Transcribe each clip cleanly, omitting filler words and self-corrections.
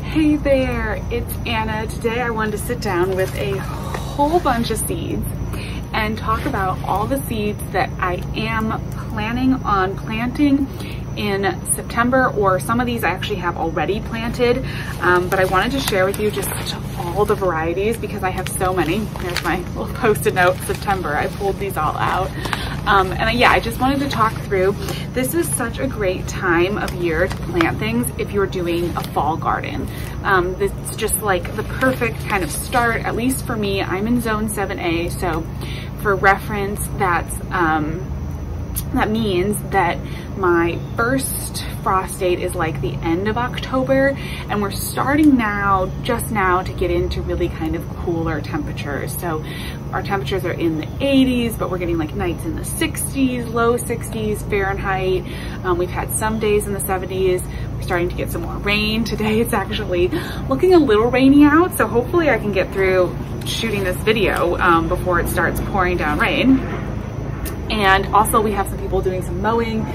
Hey there, it's Anna. Today I wanted to sit down with a whole bunch of seeds and talk about all the seeds that I am planning on planting in September, or some of these I actually have already planted, but I wanted to share with you just all the varieties because I have so many. There's my little post-it note, September. I pulled these all out. Yeah, I just wanted to talk through. This is such a great time of year to plant things if you're doing a fall garden. It's just like the perfect kind of start, at least for me. I'm in zone 7A, so for reference, that means that my first frost date is like the end of October, and we're starting now, just now, to get into really kind of cooler temperatures. So our temperatures are in the 80s, but we're getting like nights in the 60s, low 60s Fahrenheit. We've had some days in the 70s. We're starting to get some more rain. Today it's actually looking a little rainy out, so hopefully I can get through shooting this video before it starts pouring down rain. And also we have some people doing some mowing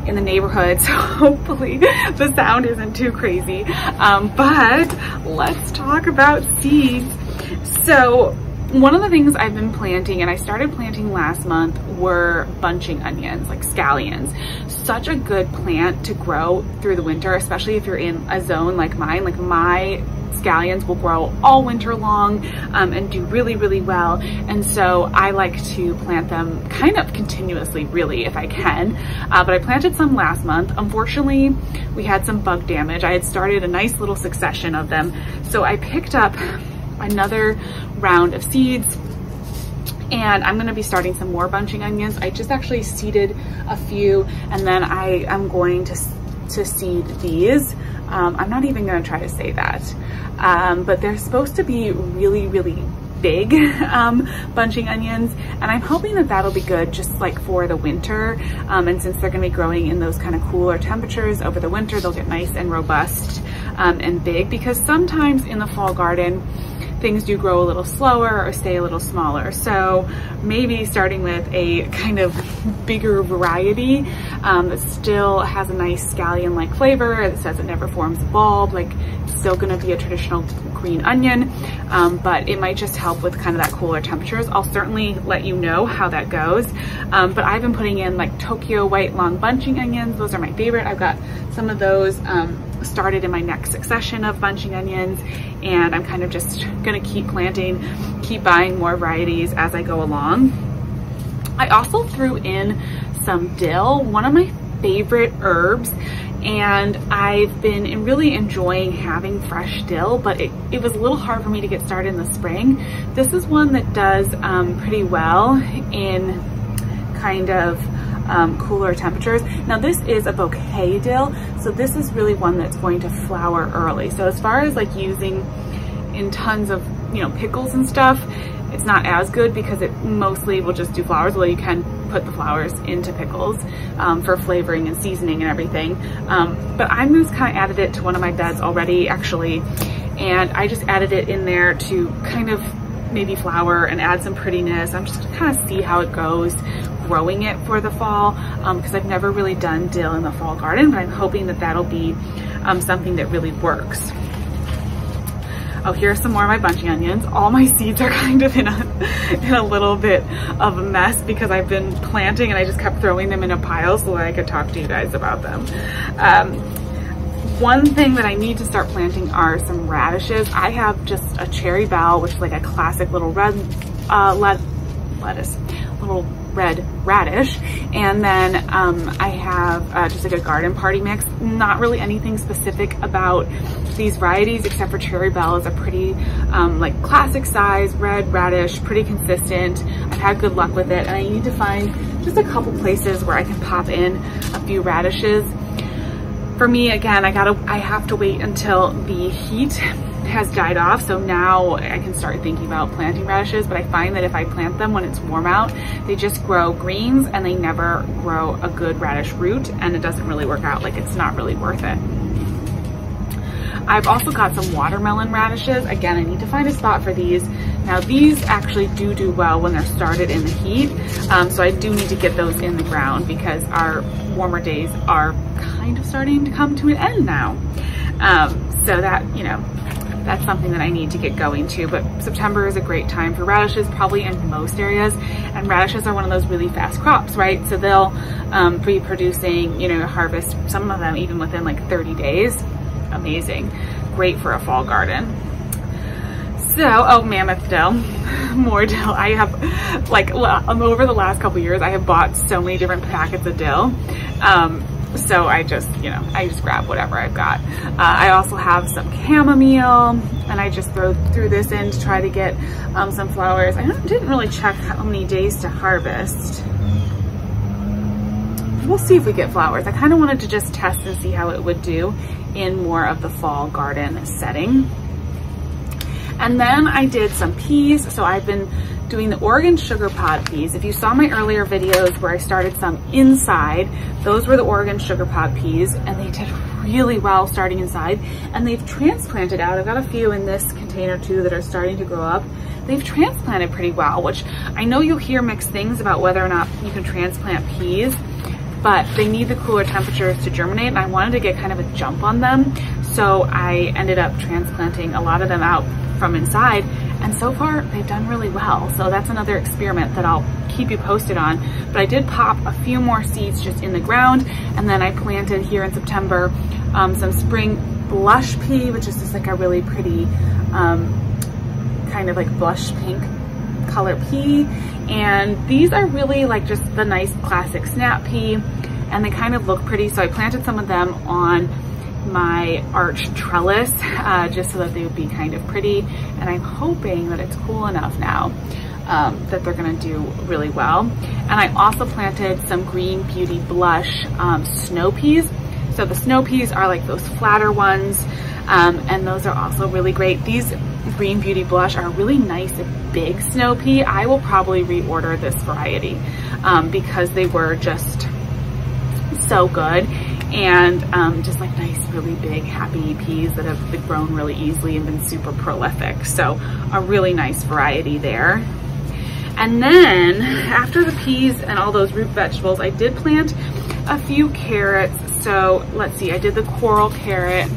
in the neighborhood, so hopefully the sound isn't too crazy. But let's talk about seeds. So one of the things I've been planting, and I started planting last month, were bunching onions, like scallions. Such a good plant to grow through the winter, especially if you're in a zone like mine. Like my scallions will grow all winter long and do really, really well. And so I like to plant them kind of continuously, really, if I can. But I planted some last month. Unfortunately, we had some bug damage. I had started a nice little succession of them. So I picked up another round of seeds, and I'm gonna be starting some more bunching onions. I just actually seeded a few, and then I am going to seed these. I'm not even gonna try to say that, but they're supposed to be really, really big bunching onions, and I'm hoping that that'll be good just like for the winter. And since they're gonna be growing in those kind of cooler temperatures over the winter, they'll get nice and robust and big, because sometimes in the fall garden, things do grow a little slower or stay a little smaller. So maybe starting with a kind of bigger variety that still has a nice scallion-like flavor, that says it never forms a bulb, like it's still gonna be a traditional green onion, but it might just help with kind of that cooler temperatures. I'll certainly let you know how that goes. But I've been putting in like Tokyo white long bunching onions. Those are my favorite. I've got some of those started in my next succession of bunching onions, and I'm kind of just gonna keep planting, keep buying more varieties as I go along. I also threw in some dill, one of my favorite herbs, and I've been really enjoying having fresh dill, but it was a little hard for me to get started in the spring. This is one that does pretty well in kind of cooler temperatures. Now this is a bouquet dill, so this is really one that's going to flower early. So as far as like using in tons of, you know, pickles and stuff, it's not as good because it mostly will just do flowers. Well, you can put the flowers into pickles for flavoring and seasoning and everything. But I just kind of added it to one of my beds already, actually, and I just added it in there to kind of maybe flower and add some prettiness. I'm just gonna kind of see how it goes growing it for the fall, because I've never really done dill in the fall garden, but I'm hoping that that'll be something that really works. Oh, here's some more of my bunching onions. All my seeds are kind of in a little bit of a mess because I've been planting and I just kept throwing them in a pile so that I could talk to you guys about them. One thing that I need to start planting are some radishes. I have just a cherry bell, which is like a classic little red lettuce, little red radish, and then I have just like a garden party mix. Not really anything specific about these varieties except for cherry bell is a pretty like classic size red radish, pretty consistent. I've had good luck with it, and I need to find just a couple places where I can pop in a few radishes. For me, again, I have to wait until the heat has died off, so now I can start thinking about planting radishes, but I find that if I plant them when it's warm out, they just grow greens and they never grow a good radish root, and it doesn't really work out. Like, it's not really worth it. I've also got some watermelon radishes. Again, I need to find a spot for these. Now these actually do well when they're started in the heat, so I do need to get those in the ground because our warmer days are kind of starting to come to an end now. So that, you know, that's something that I need to get going to. But September is a great time for radishes, probably in most areas. And radishes are one of those really fast crops, right? So they'll be producing, you know, harvest, some of them even within like 30 days. Amazing. Great for a fall garden. So, oh, mammoth dill, more dill. I have, like, over the last couple years, I have bought so many different packets of dill. So I just, you know, I just grab whatever I've got. I also have some chamomile, and I just threw this in to try to get some flowers. I didn't really check how many days to harvest. We'll see if we get flowers. I kind of wanted to just test and see how it would do in more of the fall garden setting. And then I did some peas. So I've been doing the Oregon sugar pod peas. If you saw my earlier videos where I started some inside, those were the Oregon sugar pod peas, and they did really well starting inside, and they've transplanted out. I've got a few in this container too that are starting to grow up. They've transplanted pretty well, which I know you'll hear mixed things about whether or not you can transplant peas, but they need the cooler temperatures to germinate, and I wanted to get kind of a jump on them. So I ended up transplanting a lot of them out from inside, and so far they've done really well. So that's another experiment that I'll keep you posted on. But I did pop a few more seeds just in the ground, and then I planted here in September some spring blush pea, which is just like a really pretty kind of like blush pink color pea. And these are really like just the nice classic snap pea, and they kind of look pretty. So I planted some of them on my arch trellis just so that they would be kind of pretty, and I'm hoping that it's cool enough now that they're gonna do really well. And I also planted some Green Beauty Blush snow peas. So the snow peas are like those flatter ones, and those are also really great. These Green Beauty Blush are really nice and big snow pea. I will probably reorder this variety because they were just so good, and just like nice, really big, happy peas that have been grown really easily and been super prolific. So a really nice variety there. And then after the peas and all those root vegetables, I did plant a few carrots. So let's see, I did the coral carrot.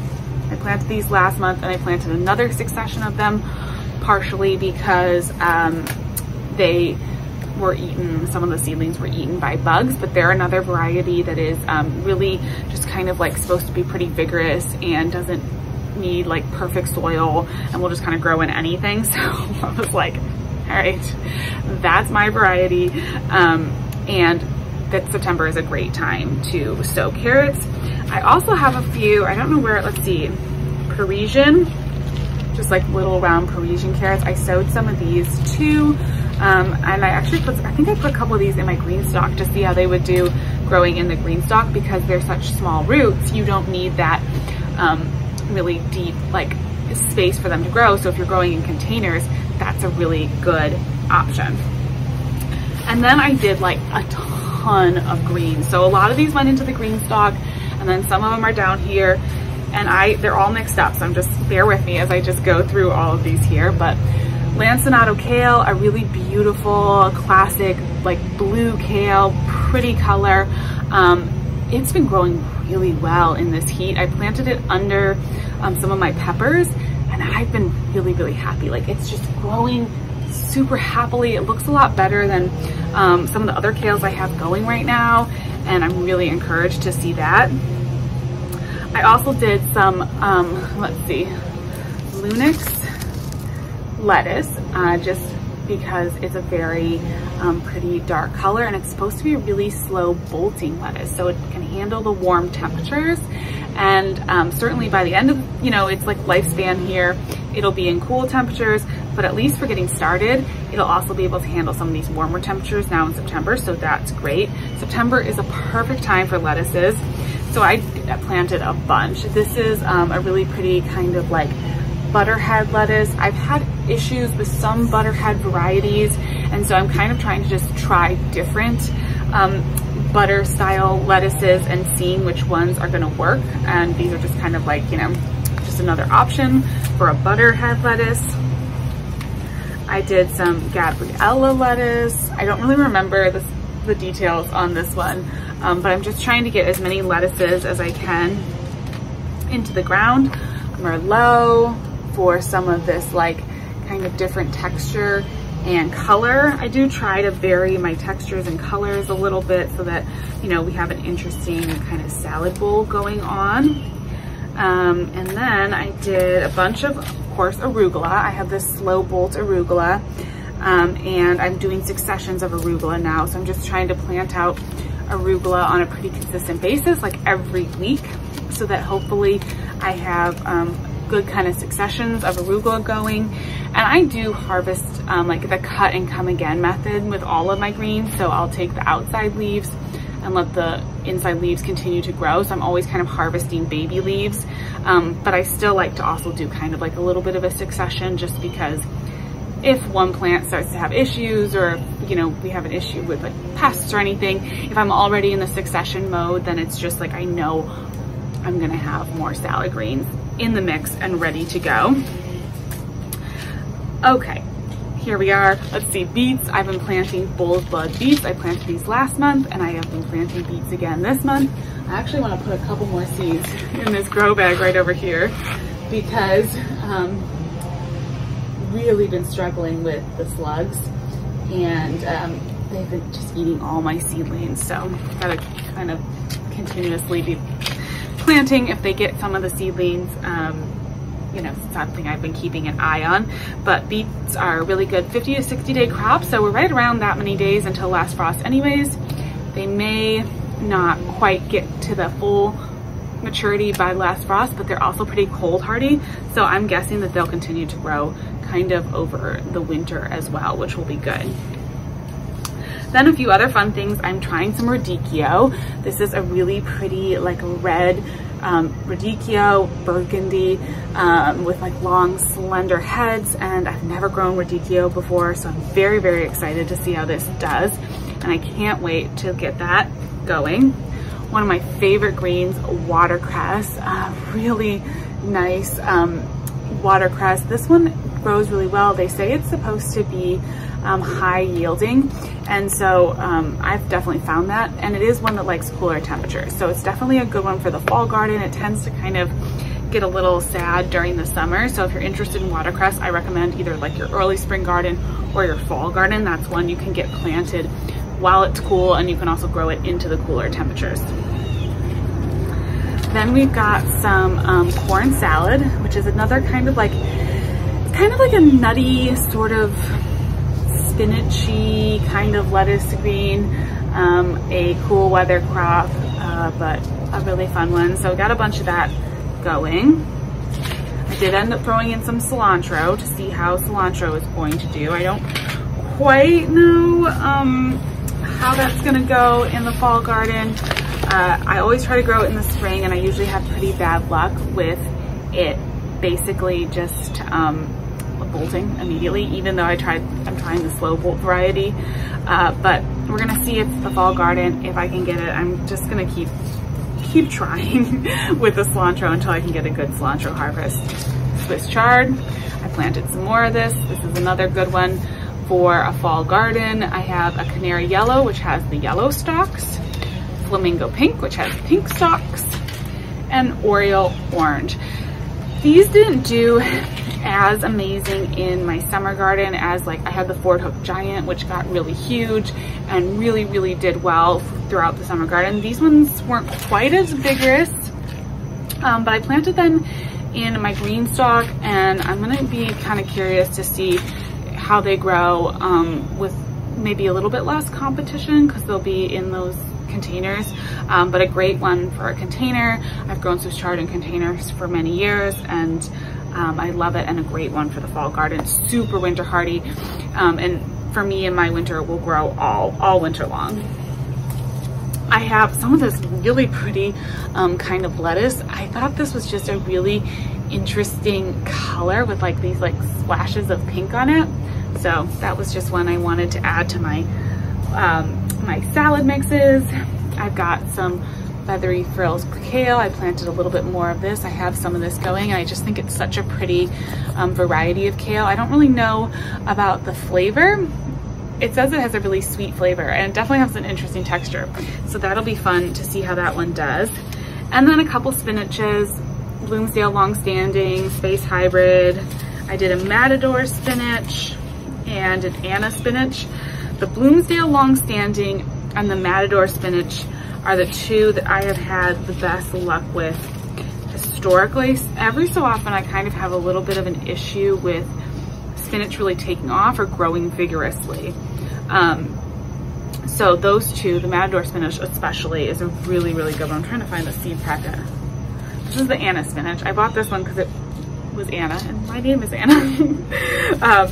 I planted these last month, and I planted another succession of them, partially because they were eaten, some of the seedlings were eaten by bugs, but they're another variety that is really just kind of like supposed to be pretty vigorous and doesn't need like perfect soil, and will just kind of grow in anything. So I was like, all right, that's my variety. And that September is a great time to sow carrots. I also have a few, I don't know where, let's see, Parisian, just like little round Parisian carrots. I sowed some of these too. And I actually I think I put a couple of these in my green stock to see how they would do growing in the green stock, because they're such small roots. You don't need that really deep like space for them to grow. So if you're growing in containers, that's a really good option. And then I did like a ton of greens. So a lot of these went into the green stock, and then some of them are down here, and they're all mixed up. So just bear with me as I just go through all of these here. But lanceolato kale, a really beautiful, classic, like blue kale, pretty color. It's been growing really well in this heat. I planted it under some of my peppers, and I've been really, really happy. Like, it's just growing super happily. It looks a lot better than some of the other kales I have going right now, and I'm really encouraged to see that. I also did some, let's see, Lunix lettuce, just because it's a very pretty dark color, and it's supposed to be a really slow bolting lettuce, so it can handle the warm temperatures. And certainly by the end of, its like lifespan here, it'll be in cool temperatures, but at least for getting started, it'll also be able to handle some of these warmer temperatures now in September, so that's great. September is a perfect time for lettuces, so I planted a bunch. This is a really pretty kind of like butterhead lettuce. I've had issues with some butterhead varieties, and so I'm kind of trying to just try different butter style lettuces and seeing which ones are going to work. And these are just kind of like, just another option for a butterhead lettuce. I did some Gabriella lettuce. I don't really remember the details on this one, but I'm just trying to get as many lettuces as I can into the ground. Merlot for some of this like kind of different texture and color. I do try to vary my textures and colors a little bit so that, you know, we have an interesting kind of salad bowl going on. And then I did a bunch of course, arugula. I have this slow bolt arugula, and I'm doing successions of arugula now. So I'm just trying to plant out arugula on a pretty consistent basis, like every week, so that hopefully I have good kind of successions of arugula going. And I do harvest like the cut and come again method with all of my greens. So I'll take the outside leaves and let the inside leaves continue to grow. So I'm always kind of harvesting baby leaves. But I still like to also do kind of like a little bit of a succession, just because if one plant starts to have issues, or, you know, we have an issue with like pests or anything, if I'm already in the succession mode, then it's just like, I know I'm gonna have more salad greens in the mix and ready to go. Okay. Here we are. Let's see, beets. I've been planting bull's blood beets. I planted these last month, and I have been planting beets again this month. I actually want to put a couple more seeds in this grow bag right over here, because really been struggling with the slugs, and they've been just eating all my seedlings. So I've got to kind of continuously be planting if they get some of the seedlings. You know, something I've been keeping an eye on. But beets are a really good 50 to 60 day crop, so we're right around that many days until last frost anyways. They may not quite get to the full maturity by last frost, but they're also pretty cold hardy, so I'm guessing that they'll continue to grow kind of over the winter as well, which will be good. Then a few other fun things. I'm trying some radicchio. This is a really pretty like red radicchio, burgundy, with like long slender heads, and I've never grown radicchio before, so I'm very, very excited to see how this does, and I can't wait to get that going. One of my favorite greens, watercress, really nice watercress. This one grows really well. They say it's supposed to be high yielding, and so I've definitely found that, and it is one that likes cooler temperatures, so it's definitely a good one for the fall garden. It tends to kind of get a little sad during the summer, so if you're interested in watercress, I recommend either like your early spring garden or your fall garden. That's one you can get planted while it's cool, and you can also grow it into the cooler temperatures. Then we've got some corn salad, which is another kind of like, it's kind of like a nutty sort of spinachy kind of lettuce green, a cool weather crop, but a really fun one. So got a bunch of that going. I did end up throwing in some cilantro to see how cilantro is going to do. I don't quite know how that's gonna go in the fall garden. I always try to grow it in the spring, and I usually have pretty bad luck with it basically just bolting immediately, even though I'm trying the slow bolt variety. But we're gonna see if the fall garden, if I can get it. I'm just gonna keep trying with the cilantro until I can get a good cilantro harvest. Swiss chard, I planted some more of this. This is another good one for a fall garden. I have a canary yellow, which has the yellow stalks, flamingo pink, which has pink stalks, and Oreo orange. These didn't do as amazing in my summer garden as, like, I had the Ford Hook Giant, which got really huge and really did well throughout the summer garden. These ones weren't quite as vigorous, but I planted them in my green stalk, and I'm gonna be kind of curious to see how they grow with maybe a little bit less competition, because they'll be in those containers, but a great one for a container. I've grown Swiss chard in containers for many years, and I love it, and a great one for the fall garden. Super winter hardy, and for me in my winter, will grow all winter long. I have some of this really pretty kind of lettuce. I thought this was just a really interesting color with like these like splashes of pink on it. So that was just one I wanted to add to my my salad mixes. I've got some feathery frills kale. I planted a little bit more of this. I have some of this going, and I just think it's such a pretty variety of kale. I don't really know about the flavor. It says it has a really sweet flavor, and it definitely has an interesting texture. So that'll be fun to see how that one does. And then a couple spinaches, Bloomsdale Longstanding, Space Hybrid. I did a Matador spinach and an Anna spinach. The Bloomsdale Longstanding and the Matador spinach are the two that I have had the best luck with historically. Every so often I kind of have a little bit of an issue with spinach really taking off or growing vigorously. So those two, the Matador spinach especially, is a really, really good one. I'm trying to find the seed packet. This is the Anna spinach. I bought this one because it was Anna and my name is Anna.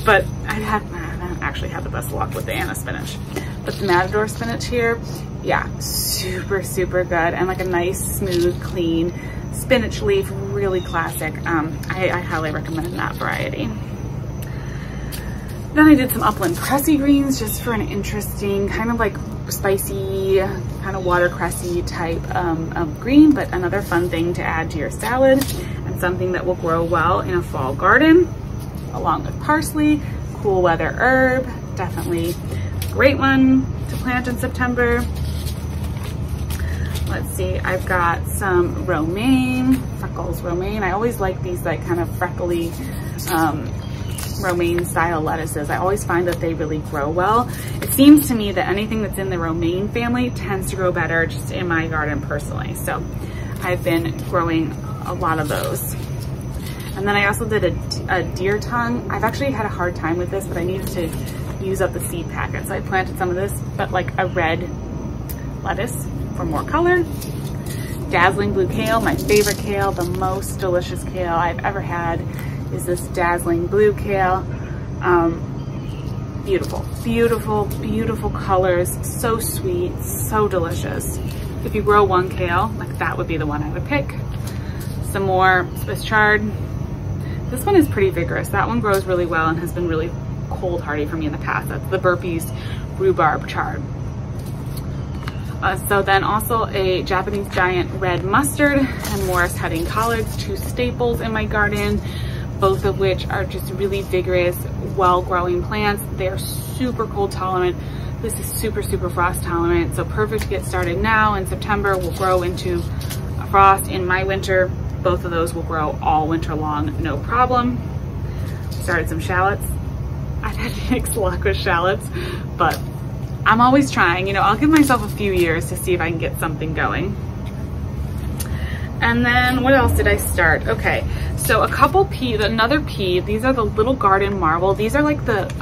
But I haven't actually had the best luck with the Anna spinach. But the Matador spinach here, yeah, super, super good. And like a nice, smooth, clean spinach leaf, really classic. I highly recommend that variety. Then I did some upland cressy greens just for an interesting kind of like spicy, kind of watercressy type of green, but another fun thing to add to your salad and something that will grow well in a fall garden, along with parsley, cool weather herb, definitely a great one to plant in September. Let's see, I've got some romaine, freckles romaine. I always like these like kind of freckly romaine style lettuces. I always find that they really grow well. It seems to me that anything that's in the romaine family tends to grow better just in my garden personally. So I've been growing a lot of those. And then I also did a deer tongue. I've actually had a hard time with this, but I needed to use up the seed packet. So I planted some of this, but like a red lettuce for more color. Dazzling blue kale, my favorite kale, the most delicious kale I've ever had is this dazzling blue kale. Beautiful, beautiful, beautiful colors, so sweet, so delicious. If you grow one kale, like that would be the one I would pick. Some more Swiss chard. This one is pretty vigorous. That one grows really well and has been really cold hardy for me in the past. That's the Burpee's rhubarb chard. So then also a Japanese giant red mustard and Morris Heading collards, two staples in my garden, both of which are just really vigorous, well-growing plants. They're super cold tolerant. This is super, super frost tolerant. So perfect to get started now. In September, will grow into a frost. In my winter, both of those will grow all winter long, no problem. Started some shallots. I've had mixed luck with shallots, but I'm always trying, you know, I'll give myself a few years to see if I can get something going. And then what else did I start? Okay, so a couple peas, another pea, these are the little garden marble. These are like the,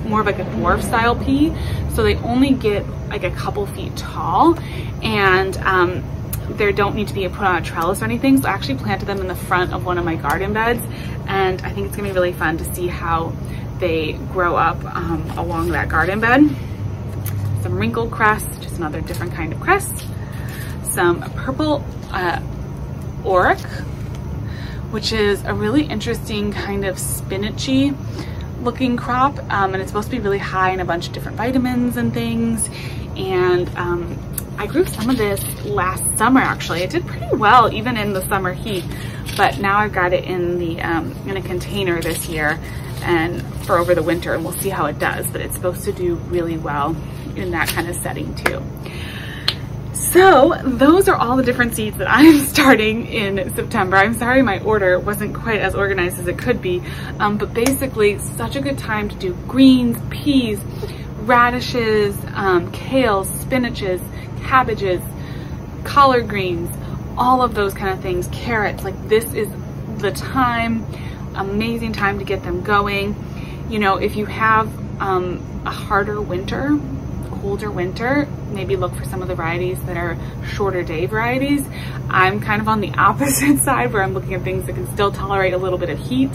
more of like a dwarf style pea. So they only get like a couple feet tall and they don't need to be put on a trellis or anything. So I actually planted them in the front of one of my garden beds. And I think it's gonna be really fun to see how they grow up along that garden bed. Some wrinkled cress, just another different kind of cress. Some purple oric, which is a really interesting kind of spinachy looking crop. And it's supposed to be really high in a bunch of different vitamins and things. And I grew some of this last summer actually. It did pretty well even in the summer heat, but now I've got it in the in a container this year and for over the winter, and we'll see how it does, but it's supposed to do really well in that kind of setting too. So those are all the different seeds that I'm starting in September. I'm sorry my order wasn't quite as organized as it could be, but basically such a good time to do greens, peas, radishes, kales, spinaches, cabbages, collard greens, all of those kind of things, carrots. Like this is the time, amazing time to get them going. You know, if you have a harder winter, colder winter, maybe look for some of the varieties that are shorter day varieties. I'm kind of on the opposite side where I'm looking at things that can still tolerate a little bit of heat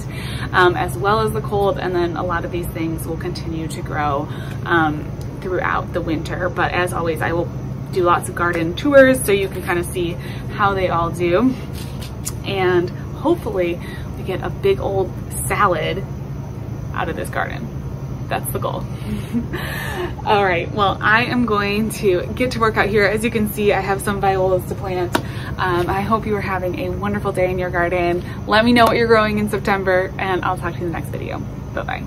as well as the cold, and then a lot of these things will continue to grow throughout the winter. But as always, I will do lots of garden tours so you can kind of see how they all do, and hopefully we get a big old salad out of this garden. That's the goal. All right, well, I am going to get to work out here. As you can see, I have some violas to plant. I hope you are having a wonderful day in your garden. Let me know what you're growing in September, and I'll talk to you in the next video. Bye-bye.